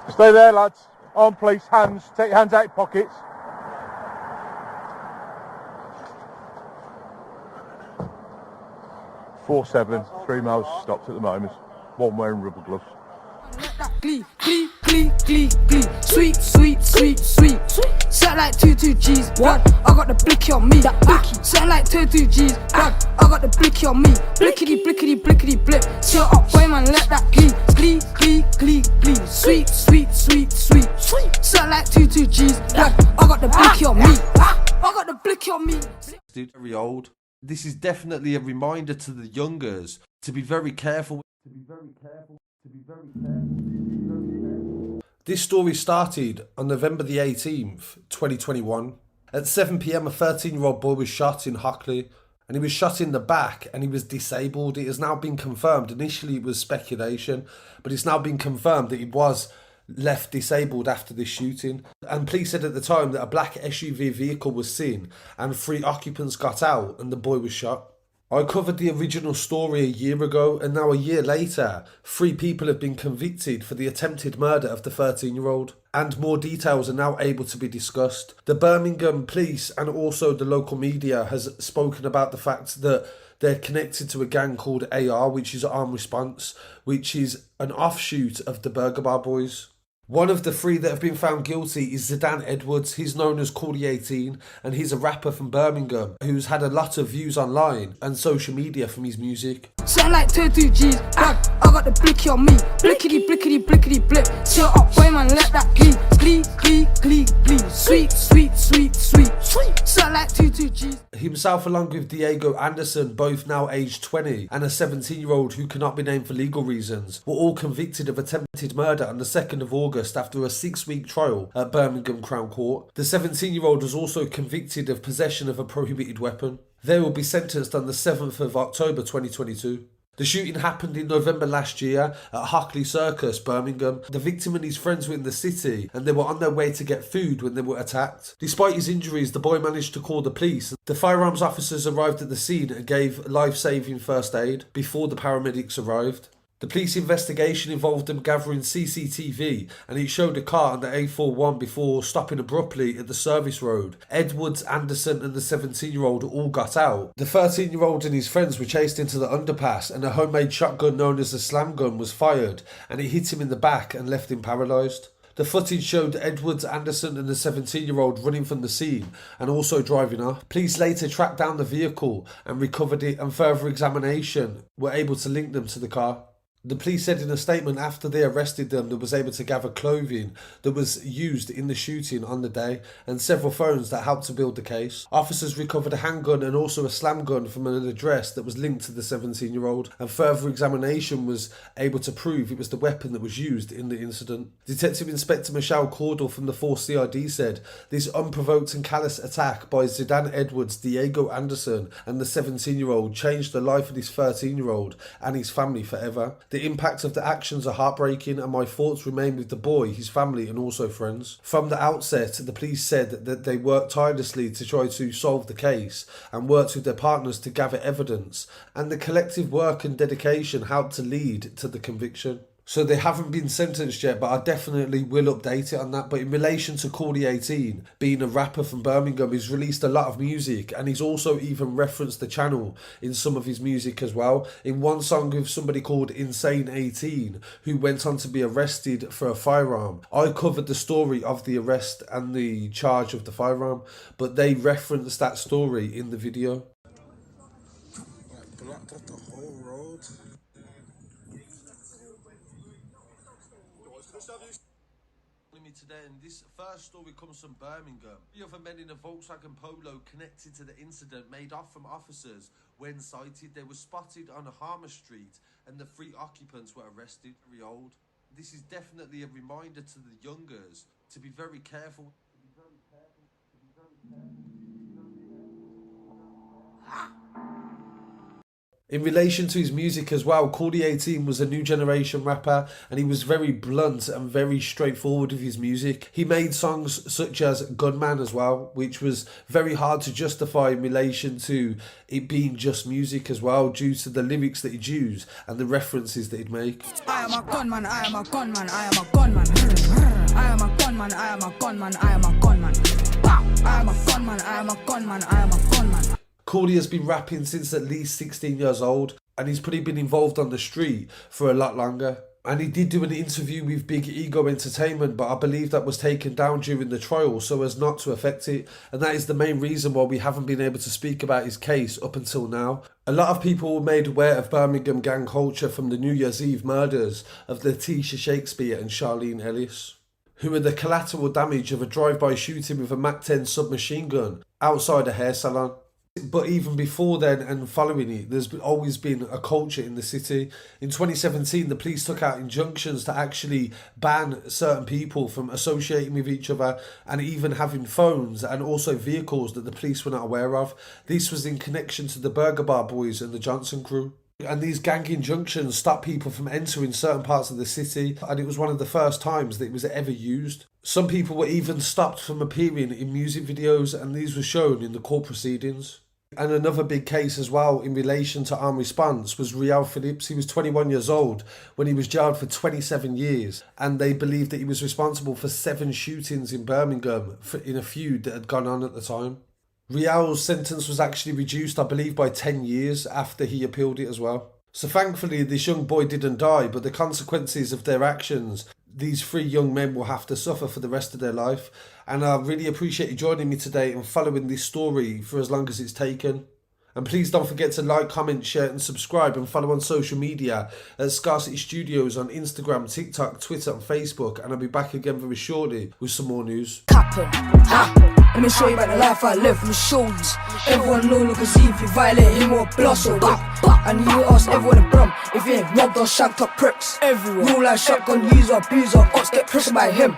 Stay there, lads. Arm, please. Hands. Take your hands out of your pockets. Four 7, 3 miles stopped at the moment. One wearing rubber gloves. Glee, glee, glee, glee, glee. Sweet, sweet, sweet, sweet. Set like 2 G's. What? I got the blicky on me. That blicky. Set like 2 G's. What? I got the blicky on me. Blickety, blickety, blickety, blip. Shut up, boy, man. Let that glee, glee, glee, glee, glee. Sweet, sweet, sweet, sweet. Set like 2 G's. What? I got the blicky on me. I got the blicky on me. Dude, very old. This is definitely a reminder to the youngers to be very careful. To be very careful. To be very careful. This story started on November the 18th, 2021. At 7 PM, a 13-year-old boy was shot in Hockley, and he was shot in the back and he was disabled. It has now been confirmed. Initially, it was speculation, but it's now been confirmed that he was left disabled after this shooting. And police said at the time that a black SUV vehicle was seen and 3 occupants got out and the boy was shot. I covered the original story a year ago, and now a year later, 3 people have been convicted for the attempted murder of the 13-year-old, and more details are now able to be discussed. The Birmingham police and also the local media has spoken about the fact that they're connected to a gang called AR, which is Armed Response, which is an offshoot of the Burger Bar Boys. One of the 3 that have been found guilty is Zidane Edwards. He's known as Coolie 18, and he's a rapper from Birmingham who's had a lot of views online and social media from his music. Set like 2 G's. What? I got the blicky on me. Blickety, blickety, blickety, blip. Shut up, boy, man. Let that glee, glee, glee, glee, glee. Sweet, sweet, sweet, sweet. Set like 2 G's. Himself along with Diego Anderson, both now aged 20, and a 17-year-old who cannot be named for legal reasons, were all convicted of attempted murder on the 2nd of August after a 6-week trial at Birmingham Crown Court. The 17-year-old was also convicted of possession of a prohibited weapon. They will be sentenced on the 7th of October 2022. The shooting happened in November last year at Hockley Circus, Birmingham. The victim and his friends were in the city and they were on their way to get food when they were attacked. Despite his injuries, the boy managed to call the police. The firearms officers arrived at the scene and gave life-saving first aid before the paramedics arrived. The police investigation involved them gathering CCTV, and it showed a car on the A41 before stopping abruptly at the service road. Edwards, Anderson and the 17-year-old all got out. The 13-year-old and his friends were chased into the underpass, and a homemade shotgun known as a slam gun was fired, and it hit him in the back and left him paralysed. The footage showed Edwards, Anderson and the 17-year-old running from the scene and also driving off. Police later tracked down the vehicle and recovered it, and further examination were able to link them to the car. The police said in a statement after they arrested them, they was able to gather clothing that was used in the shooting on the day and several phones that helped to build the case. Officers recovered a handgun and also a slam gun from an address that was linked to the 17-year-old, and further examination was able to prove it was the weapon that was used in the incident. Detective Inspector Michelle Caudle from the 4th CID said, "This unprovoked and callous attack by Zidane Edwards, Diego Anderson and the 17-year-old changed the life of this 13-year-old and his family forever. The impact of the actions are heartbreaking and my thoughts remain with the boy, his family and also friends." From the outset, the police said that they worked tirelessly to try to solve the case and worked with their partners to gather evidence, and the collective work and dedication helped to lead to the conviction. So they haven't been sentenced yet, but I definitely will update it on that. But in relation to Coolie 18, being a rapper from Birmingham, he's released a lot of music, and he's also even referenced the channel in some of his music as well. In one song with somebody called Insane 18, who went on to be arrested for a firearm. I covered the story of the arrest and the charge of the firearm, but they referenced that story in the video. Blocked up the whole road. Me today, and this first story comes from Birmingham. 3 other men in a Volkswagen Polo connected to the incident made off from officers. When sighted, they were spotted on a Harmer Street and the 3 occupants were arrested. Very old. This is definitely a reminder to the youngers to be very careful. In relation to his music as well, Coolie 18 was a new generation rapper, and he was very blunt and very straightforward with his music. He made songs such as Gunman as well, which was very hard to justify in relation to it being just music as well, due to the lyrics that he'd use and the references that he'd make. I am a gunman, I am a gunman, I am a gunman. gunman, I am a gunman, I am a gunman. Bow, I am a gunman, I am a gunman, I am a gunman. Coolie has been rapping since at least 16 years old, and he's probably been involved on the street for a lot longer. And he did do an interview with Big Ego Entertainment, but I believe that was taken down during the trial so as not to affect it. And that is the main reason why we haven't been able to speak about his case up until now. A lot of people were made aware of Birmingham gang culture from the New Year's Eve murders of Letitia Shakespeare and Charlene Ellis, who were the collateral damage of a drive-by shooting with a Mac-10 submachine gun outside a hair salon. But even before then and following it, there's always been a culture in the city. In 2017, the police took out injunctions to actually ban certain people from associating with each other and even having phones and also vehicles that the police were not aware of. This was in connection to the Burger Bar Boys and the Johnson crew. And these gang injunctions stopped people from entering certain parts of the city, and it was one of the first times that it was ever used. Some people were even stopped from appearing in music videos, and these were shown in the court proceedings. And another big case as well in relation to armed response was Riel Phillips. He was 21 years old when he was jailed for 27 years, and they believed that he was responsible for 7 shootings in Birmingham in a feud that had gone on at the time. Riel's sentence was actually reduced, I believe, by 10 years after he appealed it as well. So thankfully this young boy didn't die, but the consequences of their actions, these 3 young men will have to suffer for the rest of their life. And I really appreciate you joining me today and following this story for as long as it's taken. And please don't forget to like, comment, share and subscribe, and follow on social media at Scarcity Studios on Instagram, TikTok, Twitter and Facebook. And I'll be back again very shortly with some more news. Capping, let me show you about the life I live, let me show you. Everyone know, look and see if you violate him or blast or whip. And you ask everyone in Brum if you ain't robbed or shagged up pricks. Everyone, real life shotgun user, abuser, ops get pressed by him.